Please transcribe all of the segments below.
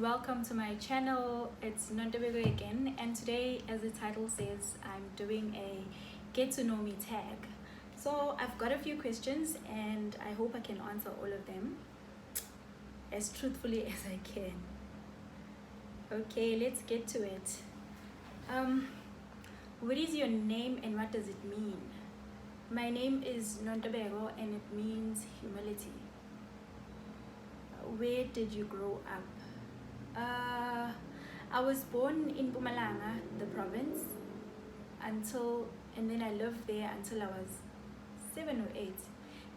Welcome to my channel. It's Nontobeko again, and today, as the title says, I'm doing a get to know me tag. So I've got a few questions and I hope I can answer all of them as truthfully as I can. Okay, let's get to it. What is your name and what does it mean? My name is Nontobeko and it means humility. Where did you grow up? I was born in Mpumalanga, the province, and then I lived there until I was 7 or 8.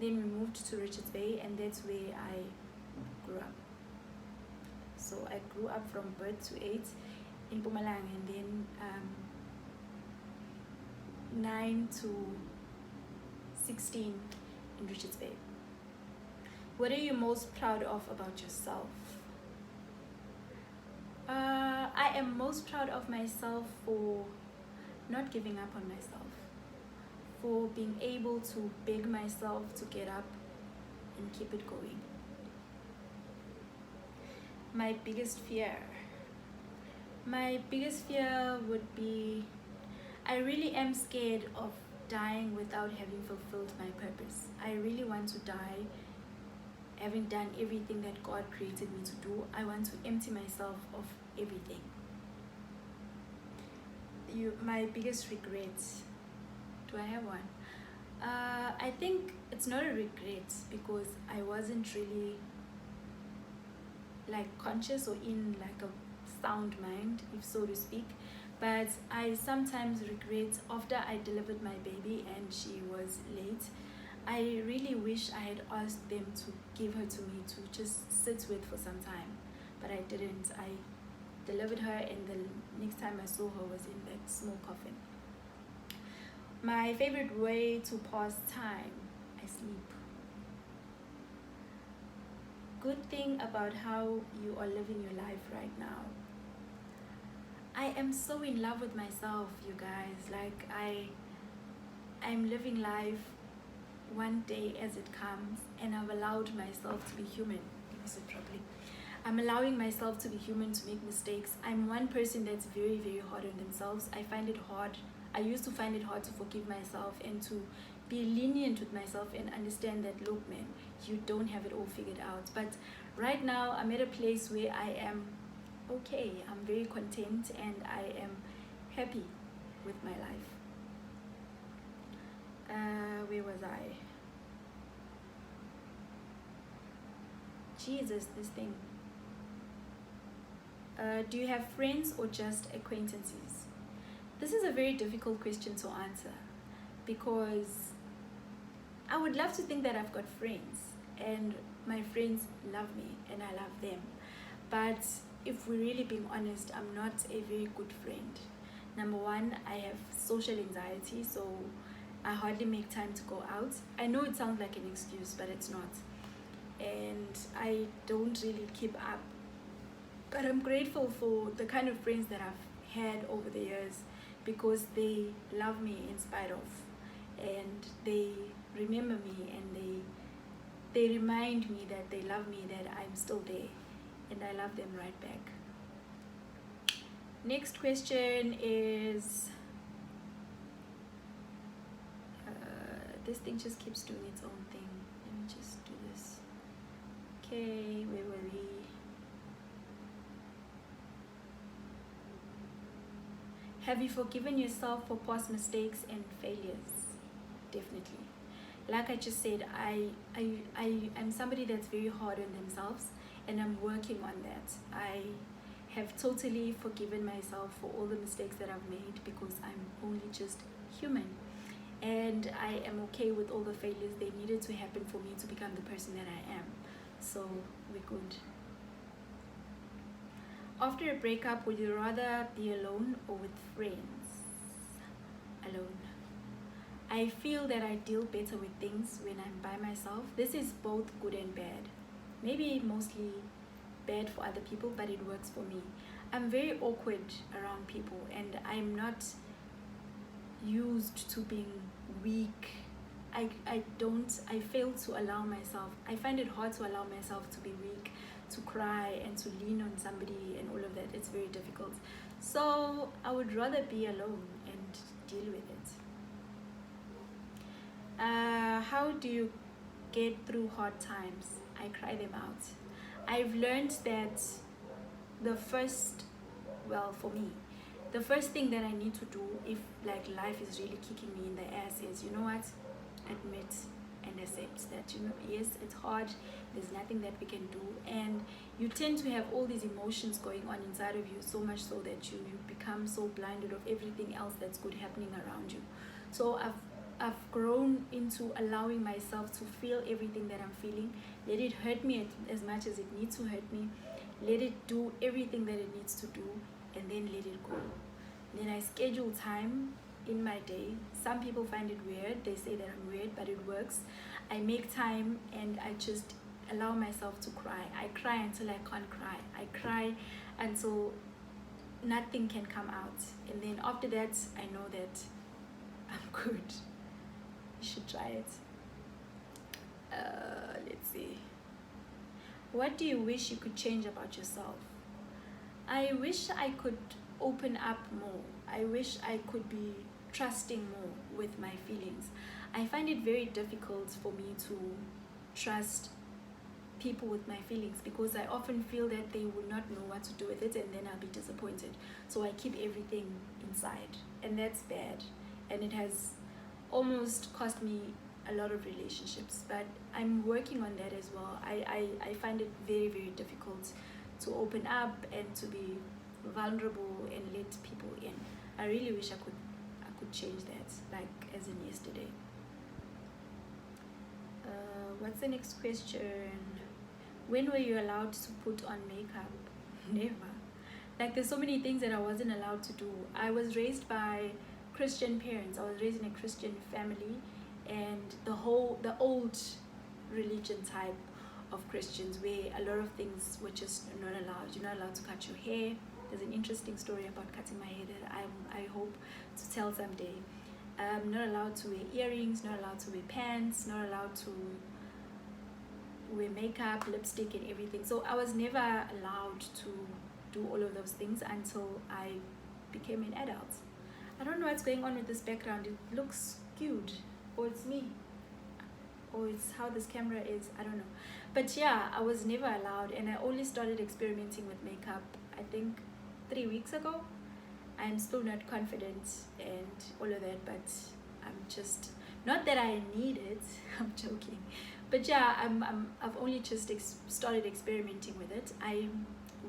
Then we moved to Richards Bay, and that's where I grew up. So I grew up from birth to 8 in Mpumalanga, and then 9 to 16 in Richards Bay. What are you most proud of about yourself? I am most proud of myself for not giving up on myself, for being able to beg myself to get up and keep it going. My biggest fear would be, I really am scared of dying without having fulfilled my purpose. I really want to die having done everything that God created me to do. I want to empty myself of everything. My biggest regret, do I have one? I think it's not a regret because I wasn't really conscious or in a sound mind, if so to speak. But I sometimes regret after I delivered my baby and she was late. I really wish I had asked them to give her to me to just sit with for some time, but I didn't. I delivered her and the next time I saw her was in that small coffin. My favorite way to pass time, I sleep. Good thing about how you are living your life right now. I am so in love with myself, you guys. I'm living life one day as it comes, and I've allowed myself to be human. I'm allowing myself to be human, to make mistakes. I'm one person that's very, very hard on themselves. I used to find it hard to forgive myself and to be lenient with myself and understand that, look man, you don't have it all figured out. But right now I'm at a place where I am okay. I'm very content and I am happy with my life. Where was I? Jesus, this thing. Do you have friends or just acquaintances? This is a very difficult question to answer because I would love to think that I've got friends and my friends love me and I love them. But if we're really being honest, I'm not a very good friend. Number one, I have social anxiety, so I hardly make time to go out. I know it sounds like an excuse, but it's not. And I don't really keep up. But I'm grateful for the kind of friends that I've had over the years because they love me in spite of, and they remember me, and they remind me that they love me, that I'm still there, and I love them right back. Next question is, this thing just keeps doing its own thing. Let me just do this. Okay, where were we? Have you forgiven yourself for past mistakes and failures? Definitely. Like I just said, I'm somebody that's very hard on themselves and I'm working on that. I have totally forgiven myself for all the mistakes that I've made because I'm only just human. And I am okay with all the failures. They needed to happen for me to become the person that I am. So we're good. After a breakup, would you rather be alone or with friends? Alone. I feel that I deal better with things when I'm by myself. This is both good and bad. Maybe mostly bad for other people, but it works for me. I'm very awkward around people and I'm not used to being weak. I fail to allow myself. I find it hard to allow myself to be weak. to cry and to lean on somebody and all of that. It's very difficult. So I would rather be alone and deal with it. How do you get through hard times? I cry them out. I've learned that for me, the first thing that I need to do if like life is really kicking me in the ass is, you know what, admit and accept that, you know, yes, it's hard, there's nothing that we can do, and you tend to have all these emotions going on inside of you, so much so that you become so blinded of everything else that's good happening around you. So I've grown into allowing myself to feel everything that I'm feeling. Let it hurt me as much as it needs to hurt me. Let it do everything that it needs to do, and then let it go. Then I schedule time in my day. Some people find it weird. They say that I'm weird, but it works. I make time and I just allow myself to cry. I cry until I can't cry. I cry until nothing can come out. And then after that, I know that I'm good. You should try it. Let's see. What do you wish you could change about yourself? I wish I could open up more. I wish I could be trusting more with my feelings. I find it very difficult for me to trust people with my feelings because I often feel that they will not know what to do with it, and then I'll be disappointed. So I keep everything inside, and that's bad. And it has almost cost me a lot of relationships, but I'm working on that as well. I find it very, very difficult to open up and to be vulnerable and let people in. I really wish I could change that, like as in yesterday. What's the next question? When were you allowed to put on makeup? Never. Like, there's so many things that I wasn't allowed to do. I was raised by Christian parents. I was raised in a Christian family, and the old religion type of Christians, where a lot of things were just not allowed. You're not allowed to cut your hair. There's an interesting story about cutting my hair that I hope to tell someday. Not allowed to wear earrings, not allowed to wear pants, not allowed to wear makeup, lipstick and everything. So I was never allowed to do all of those things until I became an adult. I don't know what's going on with this background. It looks skewed, or it's me, or it's how this camera is, I don't know. But yeah, I was never allowed, and I only started experimenting with makeup I think 3 weeks ago. I'm still not confident and all of that, but I'm just, not that I need it, I'm joking, but yeah, I've only just started experimenting with it. I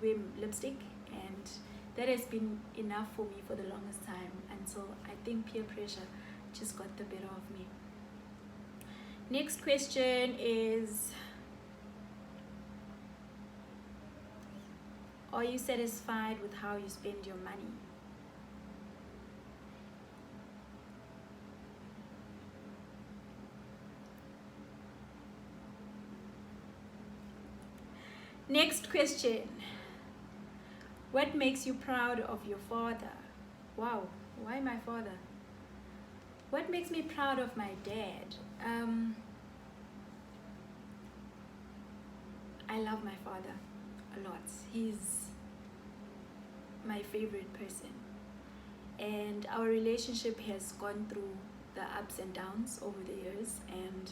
wear lipstick, and that has been enough for me for the longest time, until I think peer pressure just got the better of me. Next question is, are you satisfied with how you spend your money? Next question. What makes you proud of your father? Wow, why my father? What makes me proud of my dad? I love my father a lot. He's my favorite person, and our relationship has gone through the ups and downs over the years and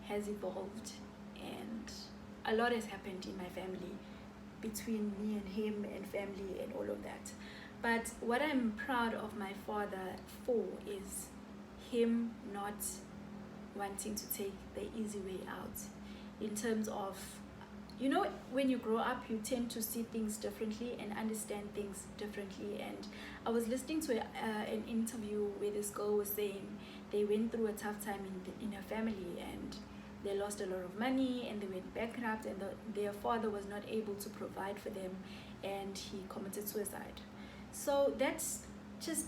has evolved, and a lot has happened in my family between me and him and family and all of that. But what I'm proud of my father for is him not wanting to take the easy way out, in terms of, you know, when you grow up, you tend to see things differently and understand things differently. And I was listening to an interview where this girl was saying they went through a tough time in her family, and they lost a lot of money and they went bankrupt, and their father was not able to provide for them, and he committed suicide. So that's just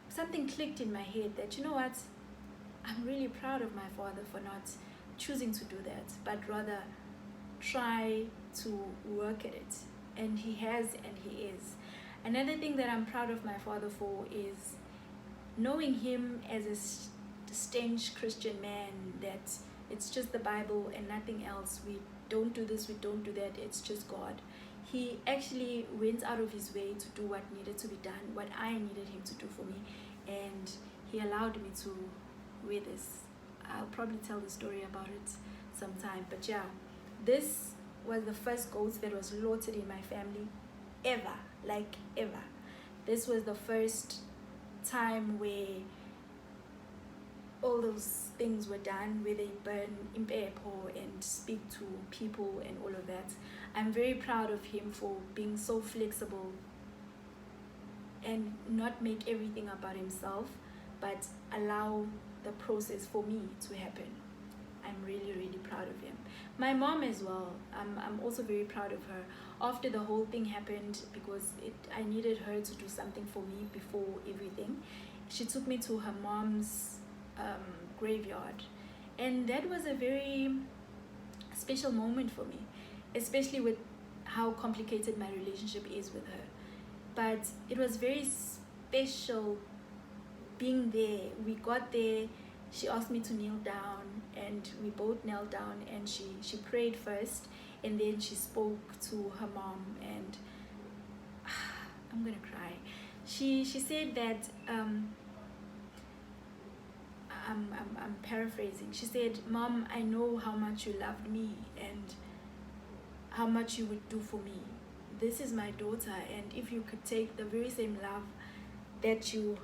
something clicked in my head that, you know what, I'm really proud of my father for not choosing to do that, but rather try to work at it. And he has, and he is. Another thing that I'm proud of my father for is knowing him as a stanch Christian man, that it's just the Bible and nothing else. We don't do this, we don't do that, it's just God. He actually went out of his way to do what needed to be done, what I needed him to do for me, and he allowed me to wear this. I'll probably tell the story about it sometime, but yeah, this was the first goat that was slaughtered in my family ever, like ever. This was the first time where all those things were done, where they burn impepho and speak to people and all of that. I'm very proud of him for being so flexible and not make everything about himself, but allow the process for me to happen. I'm really, really proud of him. My mom as well, I'm also very proud of her. After the whole thing happened, because I needed her to do something for me before everything, she took me to her mom's graveyard, and that was a very special moment for me, especially with how complicated my relationship is with her. But it was very special being there. We got there, she asked me to kneel down, and we both knelt down, and she prayed first, and then she spoke to her mom, and I'm gonna cry. She said that I'm paraphrasing. She said, "Mom, I know how much you loved me and how much you would do for me. This is my daughter, and if you could take the very same love that you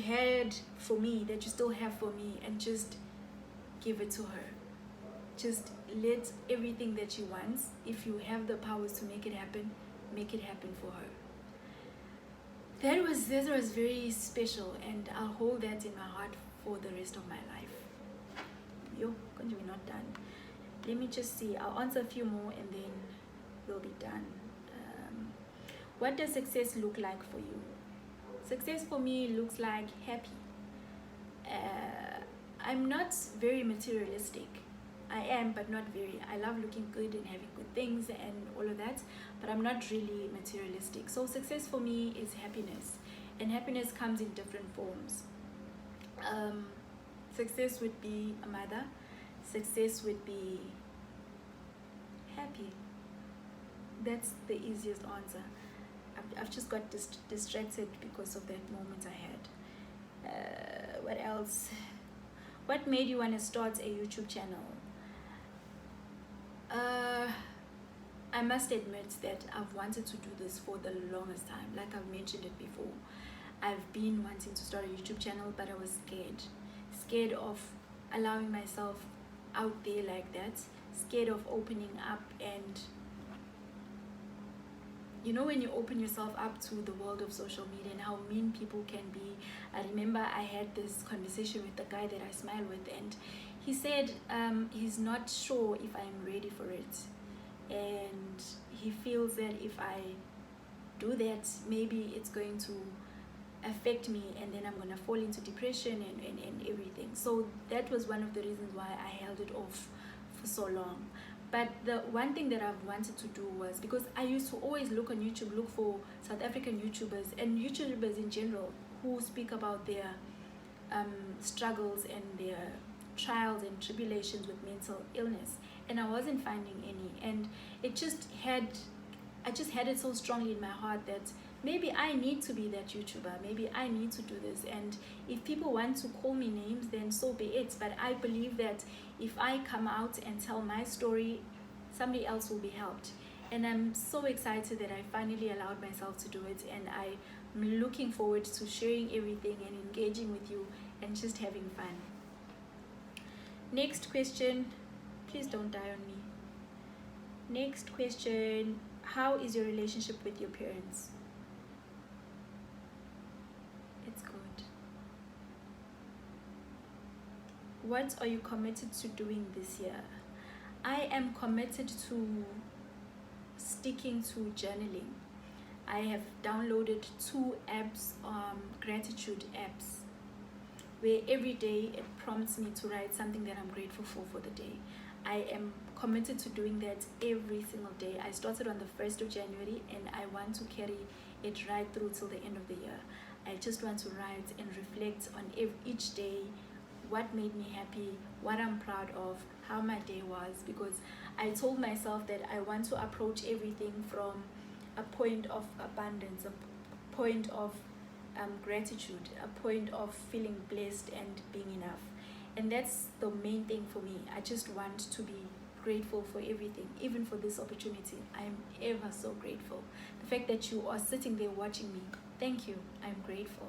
had for me, that you still have for me, and just give it to her. Just let everything that she wants, if you have the powers to make it happen for her." That was very special, and I'll hold that in my heart for the rest of my life. Yo, we're not done. Let me just see. I'll answer a few more and then we'll be done. What does success look like for you? Success for me looks like happy. I'm not very materialistic. I am, but not very. I love looking good and having good things and all of that, but I'm not really materialistic. So success for me is happiness, and happiness comes in different forms. Success would be a mother. Success would be happy. That's the easiest answer. I've just got distracted because of that moment I had. What else? What made you want to start a YouTube channel? I must admit that I've wanted to do this for the longest time. Like I've mentioned it before, I've been wanting to start a YouTube channel, but I was scared of allowing myself out there like that, scared of opening up. And you know, when you open yourself up to the world of social media and how mean people can be. I remember I had this conversation with the guy that I smile with, and he said he's not sure if I'm ready for it, and he feels that if I do that, maybe it's going to affect me, and then I'm going to fall into depression and everything. So that was one of the reasons why I held it off for so long. But the one thing that I've wanted to do was, because I used to always look on YouTube, look for South African YouTubers and YouTubers in general who speak about their struggles and their trials and tribulations with mental illness, and I wasn't finding any. And I just had it so strongly in my heart that maybe I need to be that YouTuber, maybe I need to do this, and if people want to call me names, then so be it. But I believe that if I come out and tell my story, somebody else will be helped. And I'm so excited that I finally allowed myself to do it, and I'm looking forward to sharing everything and engaging with you and just having fun. Next question. Please don't die on me. Next question. How is your relationship with your parents? It's good. What are you committed to doing this year? I am committed to sticking to journaling. I have downloaded 2 apps, gratitude apps, where every day it prompts me to write something that I'm grateful for the day. I am committed to doing that every single day. I started on the 1st of January, and I want to carry it right through till the end of the year. I just want to write and reflect on each day, what made me happy, what I'm proud of, how my day was, because I told myself that I want to approach everything from a point of abundance, a point of gratitude, a point of feeling blessed and being enough. And that's the main thing for me. I just want to be grateful for everything, even for this opportunity. I'm ever so grateful. The fact that you are sitting there watching me, thank you. I'm grateful.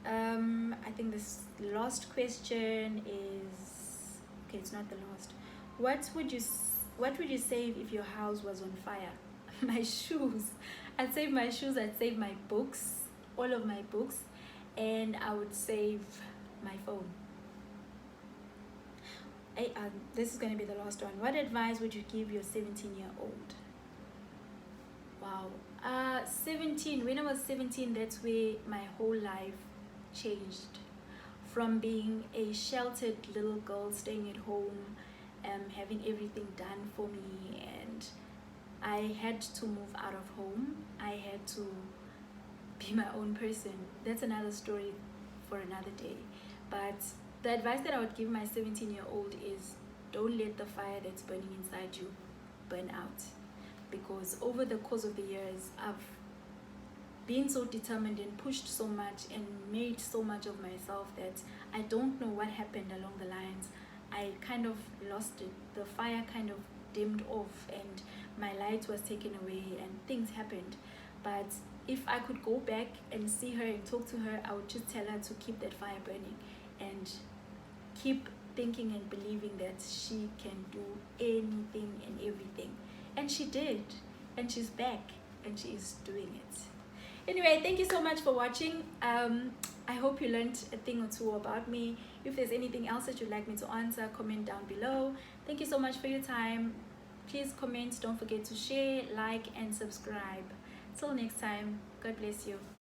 I think this last question is, okay, it's not the last. What would you save if your house was on fire? My shoes. I'd save my shoes. I'd save my books, all of my books, and I would save my phone. This is going to be the last one. What advice would you give your 17-year-old? Wow. 17. When I was 17, that's where my whole life changed. From being a sheltered little girl staying at home, having everything done for me, and I had to move out of home. I had to be my own person. That's another story for another day. But the advice that I would give my 17-year-old is, don't let the fire that's burning inside you burn out. Because over the course of the years, I've been so determined and pushed so much and made so much of myself that I don't know what happened along the lines. I kind of lost it. The fire kind of dimmed off and my light was taken away and things happened. But if I could go back and see her and talk to her, I would just tell her to keep that fire burning and keep thinking and believing that she can do anything and everything. And she did. And she's back and she is doing it. Anyway, thank you so much for watching. I hope you learned a thing or two about me. If there's anything else that you'd like me to answer, comment down below. Thank you so much for your time. Please comment. Don't forget to share, like, and subscribe. Till next time, God bless you.